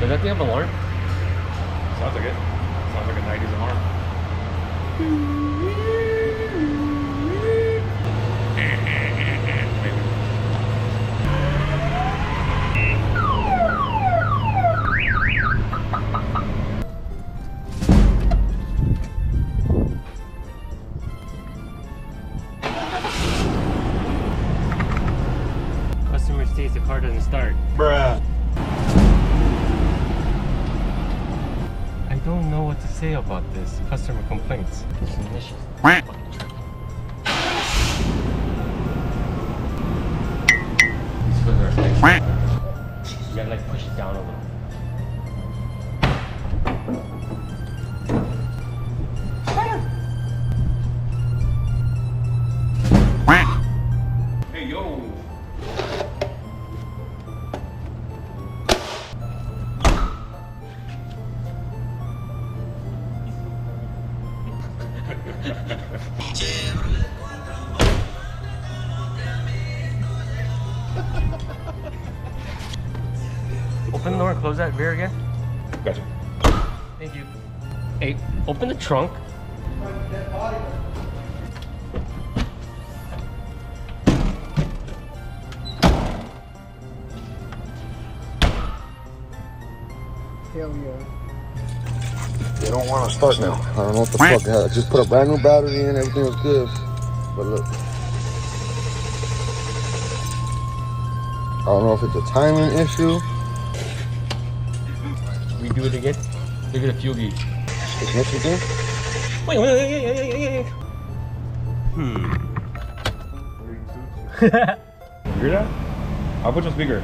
Does that thing have an alarm? Sounds like it. Sounds like a 90s alarm. Maybe. Customer states the car doesn't start. Bruh. I don't know what to say about this. Customer complaints. Ignition. These foot are like, you gotta like push it down a little. Hey, yo. Open the door and close that rear again. Gotcha. Thank you. Hey, open the trunk. Hell yeah. They don't want to start now. I don't know what the fuck. I just put a brand new battery in, everything was good. But look. I don't know if it's a timing issue. Redo it again. Look at the fuel gauge. Ignition thing. Wait. You hear that? I'll put you on speaker.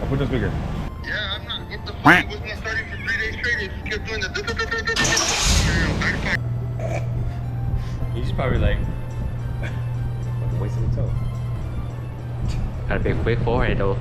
Yeah, I'm not. What the fuck? It was not starting for 3 days straight. It just kept doing the. He's probably like, Wasting the toe. got a big quick forehead though.